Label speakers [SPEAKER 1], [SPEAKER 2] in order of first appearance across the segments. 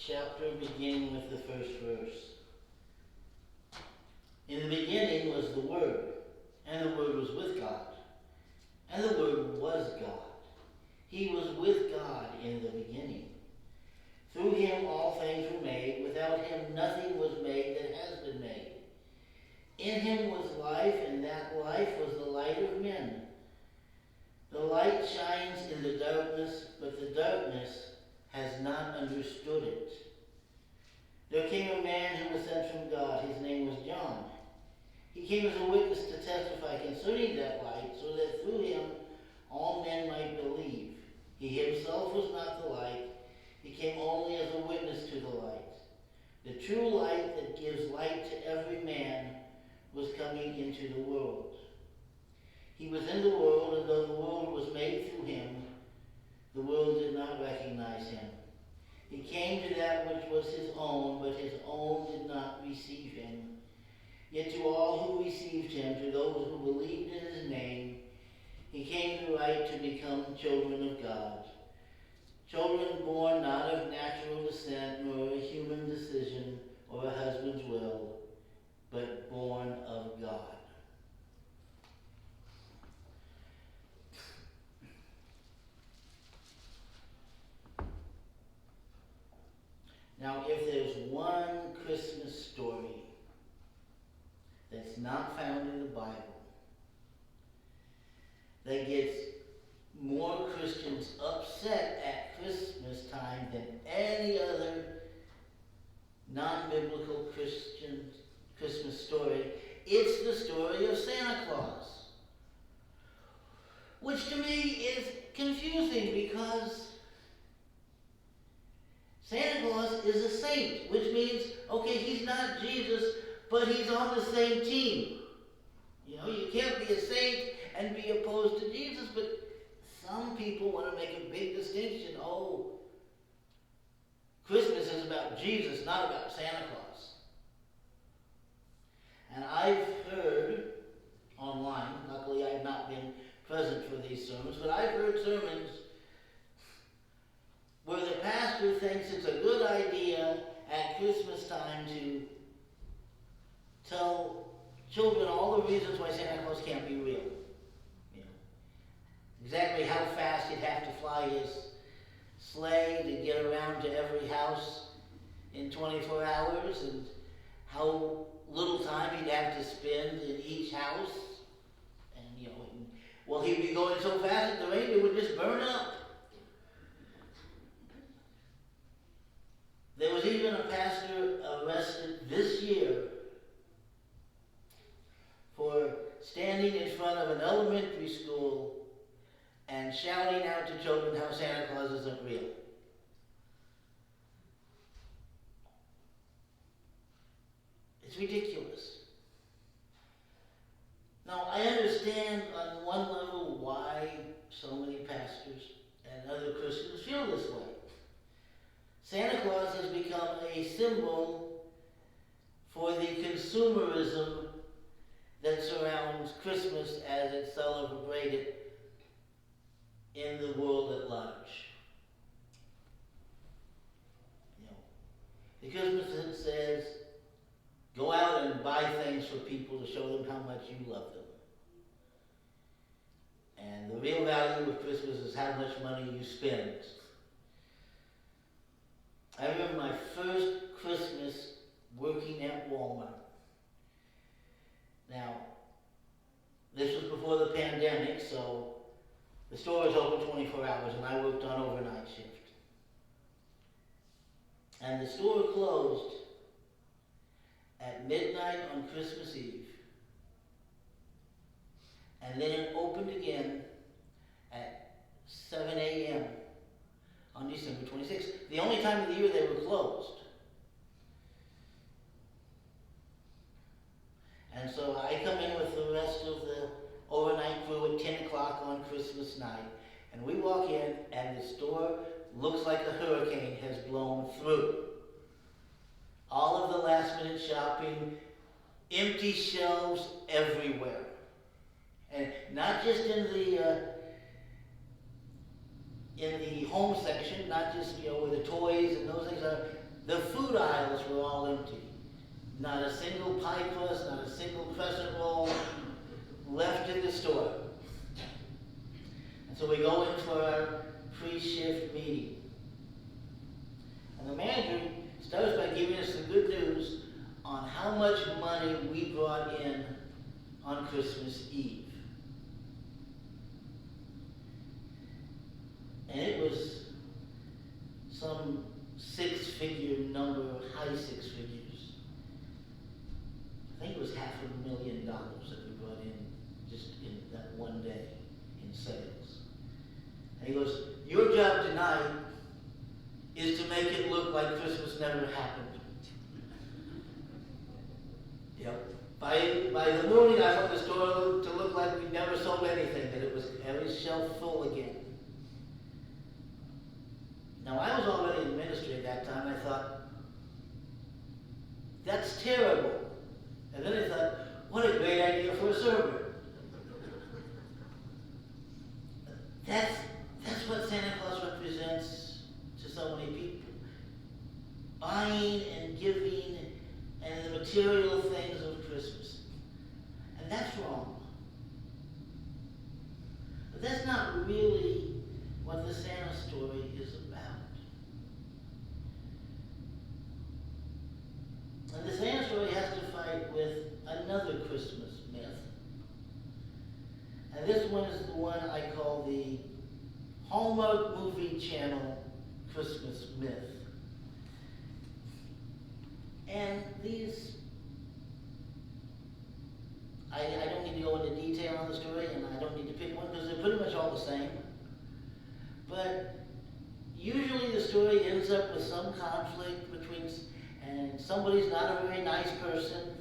[SPEAKER 1] chapter, beginning with the first verse. In the beginning was the Word, and the Word was with God, and the Word was God. He was with God in the beginning. Through him all things were made. Without him nothing was made that has been made. In him was life, and that life was the light of men. The light shines in the darkness, but the darkness has not understood it. There came a man who was sent from God. His name was John. He came as a witness to testify concerning that light, so that through him all men might believe. He himself was not the light. He came only as a witness to the light. The true light that gives light to every man was coming into the world. He was in the world, and though the world was made through him, the world did not recognize him. He came to that which was his own, but his own did not receive him. Yet to all who received him, to those who believed in his name, he came the right to become children of God. Children born not of natural descent, nor a human decision or a husband's will, but born of God. Now, if there's one Christmas story that's not found in the Bible that gets more Christians upset at Christmas time than any other non-biblical Christian Christmas story, it's the story of Santa Claus. Which to me is confusing because Santa Claus is a saint, which means, okay, he's not Jesus, but he's on the same team. You know, you can't be a saint and be opposed to Jesus, but some people want to make a big distinction. Oh, Christmas is about Jesus, not about Santa Claus. And I've heard online, luckily I've not been present for these sermons, but I've heard sermons where the pastor thinks it's a good idea at Christmas time to tell children all the reasons why Santa Claus can't be real. You know, exactly how fast he'd have to fly his sleigh to get around to every house in 24 hours, and how little time he'd have to spend in each house. And, you know, well, he'd be going so fast that the reindeer would just burn up. There was even a pastor arrested this year for standing in front of an elementary school and shouting out to children how Santa Claus isn't real. It's ridiculous. Now, I understand on one level why so many pastors and other Christians feel this way. Santa Claus has become a symbol for the consumerism that surrounds Christmas as it's celebrated in the world at large. You know, the Christmas says, go out and buy things for people to show them how much you love them. And the real value of Christmas is how much money you spend. I remember my first Christmas working at Walmart. Now, this was before the pandemic, so the store was open 24 hours, and I worked on overnight shift. And the store closed at midnight on Christmas Eve. And then it opened again at 7 a.m. on December 26th. The only time of the year they were closed. And so I come in with the rest of the overnight crew at 10 o'clock on Christmas night. And we walk in, and the store looks like a hurricane has blown through. All of the last-minute shopping, empty shelves everywhere. And not just in the home section, not just, where the toys and those things are, The food aisles were all empty. Not a single pie crust, not a single crescent roll left in the store. And so we go in for our pre-shift meeting. And the manager starts by giving us the good news on how much money we brought in on Christmas Eve. And it was some six-figure number, high six figures. I think it was $500,000 that we brought in just in that one day in sales. And he goes, your job tonight is to make it look like Christmas never happened. Yep. By the morning, I want the store to look like we never sold anything, that it was every shelf full again. Now, I was already in ministry at that time. I thought, that's terrible. And then I thought, what a great idea for a sermon. That's what Santa Claus represents to so many people. Buying and giving and the material things of Christmas. And that's wrong. But that's not really what the Santa story is about. And the Santa story has to fight with another Christmas myth. And this one is the one I call the Hallmark Movie Channel Christmas myth. And these, I don't need to go into detail on the story, and I don't need to pick one because they're pretty much all the same. But usually the story ends up with some conflict between, and somebody's not a very nice person.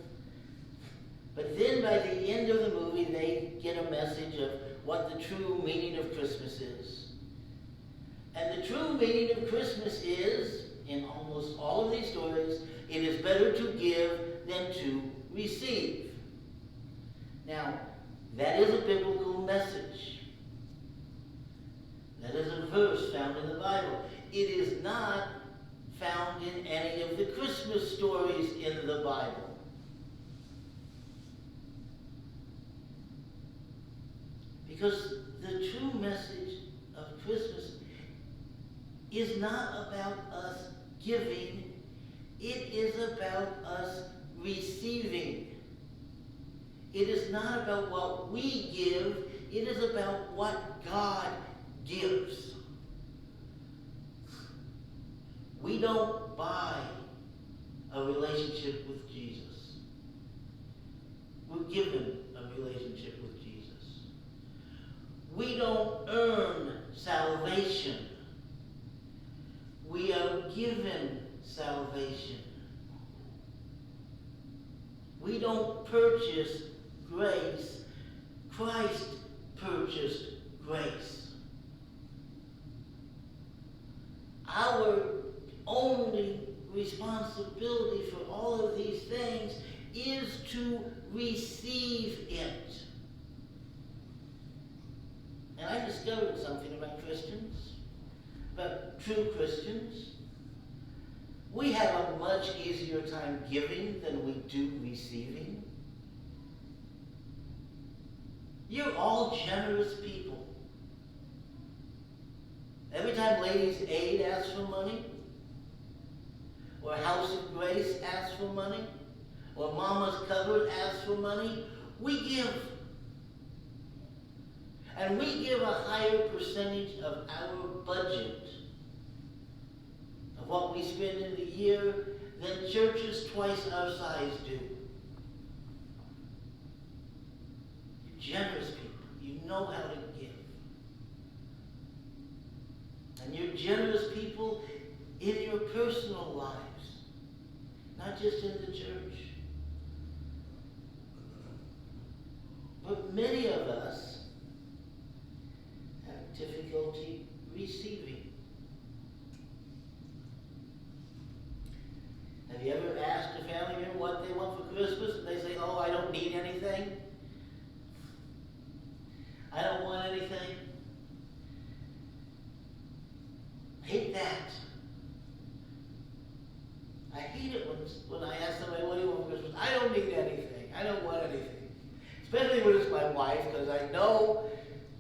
[SPEAKER 1] But then by the end of the movie, they get a message of what the true meaning of Christmas is. And the true meaning of Christmas is, in almost all of these stories, it is better to give than to receive. Now, that is a biblical message. That is a verse found in the Bible. It is not found in any of the Christmas stories in the Bible. Because the true message of Christmas is not about us giving, it is about us receiving. It is not about what we give, it is about what God gives. We don't buy a relationship with Jesus. We're given a relationship with Jesus. We don't earn salvation. We are given salvation. We don't purchase grace. Christ purchased grace. Our only responsibility for all of these things is to receive it. And I discovered something about Christians, about true Christians. We have a much easier time giving than we do receiving. You're all generous people. Every time Ladies Aid asks for money, or House of Grace asks for money, or Mama's Cupboard asks for money, we give. And we give a higher percentage of our budget of what we spend in the year than churches twice our size do. You're generous people. You know how to give. And you're generous people in your personal lives, not just in the church. But many of us have difficulty receiving. Have you ever asked a family member what they want for Christmas and they say, oh, I don't need anything? I don't want anything. I hate that. when I ask somebody, what do you want for Christmas? I don't need anything. I don't want anything. Especially when it's my wife, because I know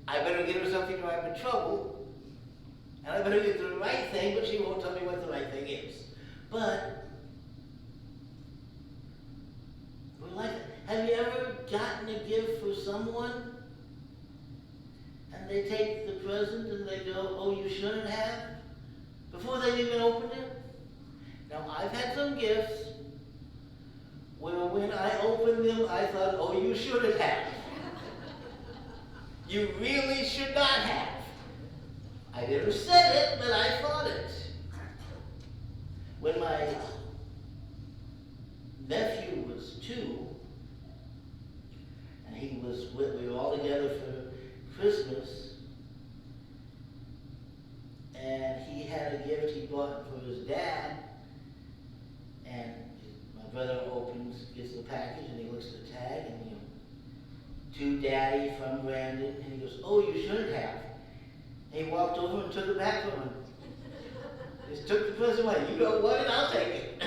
[SPEAKER 1] I better get her something or I'm in trouble. And I better get the right thing, but she won't tell me what the right thing is. But, we like it. Have you ever gotten a gift for someone, and they take the present and they go, oh, you shouldn't have, before they even opened it? Now, I've had some gifts where when I opened them, I thought, oh, you shouldn't have. You really should not have. I never said it, but I thought it. When my nephew was 2, and we were all together for Christmas, and he had a gift he bought for his dad, and my brother gets the package, and he looks at the tag, and to Daddy from Brandon, and he goes, oh, you shouldn't have. And he walked over and took it back from him. Just took the present away. You don't want it, I'll take it.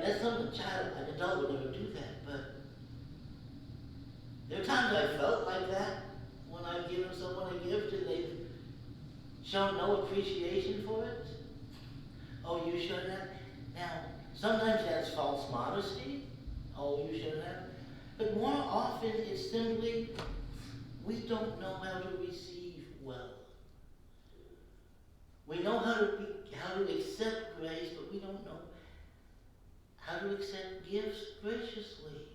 [SPEAKER 1] That's something an adult would never do that, but there are times I felt like that when I've given someone a gift and they've shown no appreciation for it. Oh, you shouldn't have. Now, sometimes that's false modesty. Oh, you shouldn't have. But more often it's simply we don't know how to receive well. We know how to accept grace, but we don't know how to accept gifts graciously.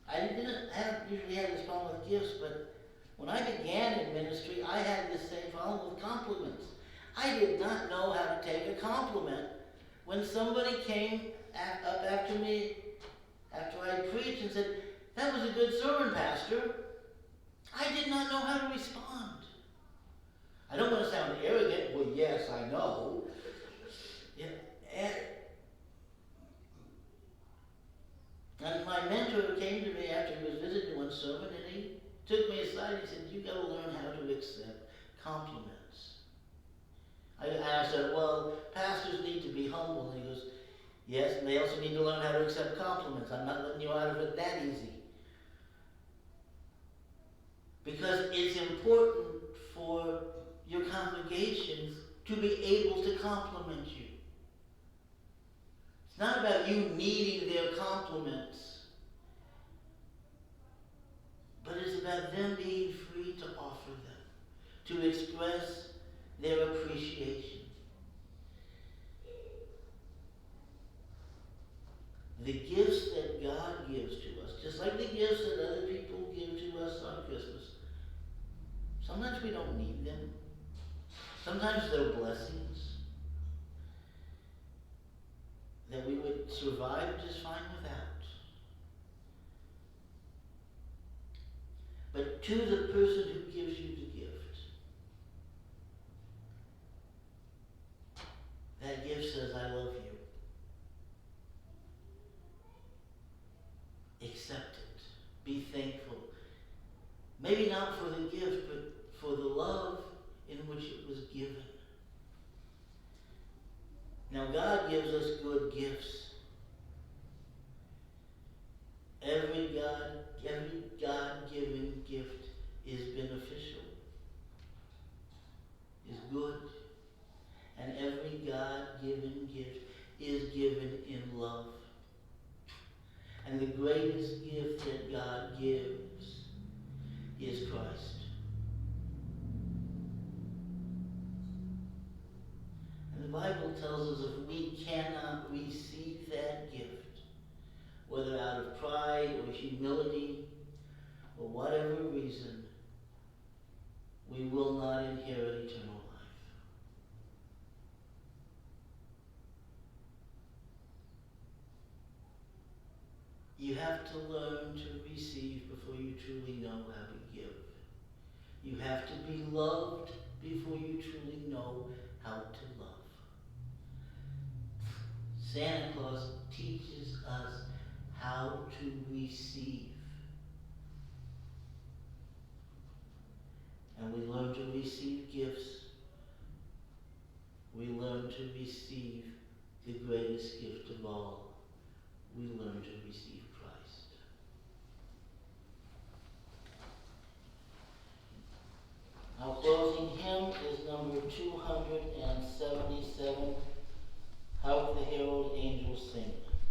[SPEAKER 1] I haven't usually had this problem with gifts, but when I began in ministry, I had this same problem with compliments. I did not know how to take a compliment. When somebody came up after me, after I preached, and said, that was a good sermon, Pastor, I did not know how to respond. I don't want to sound arrogant. Well, yes, I know. Yeah, and my mentor came to me after he was visiting one sermon, and he took me aside and he said, you've got to learn how to accept compliments. I said, well, pastors need to be humble. And he goes, yes, and they also need to learn how to accept compliments. I'm not letting you out of it that easy. Because it's important for your congregations to be able to compliment you. It's not about you needing their compliments, but it's about them being free to offer them, to express their appreciation. The gifts that God gives to us, just like the gifts that other people give to us on Christmas, sometimes we don't need them. Sometimes they're blessings that we would survive just fine without. But to the person who gives you the gift, that gift says, I love you. Accept it. Be thankful. Maybe not for the gift, but for the love in which it was given. Now, God gives us good gifts. Every God-given gift is beneficial, is good. And every God-given gift is given in love. And the greatest gift that God gives is Christ. And the Bible tells us if we cannot receive that gift, whether out of pride or humility or whatever reason, we will not inherit eternal life. You have to learn to receive before you truly know how to give. You have to be loved before you truly know how to love. Santa Claus teaches us how to receive. to receive gifts, we learn to receive the greatest gift of all. We learn to receive Christ. Our closing hymn is number 277, Hark the Herald Angels Sing.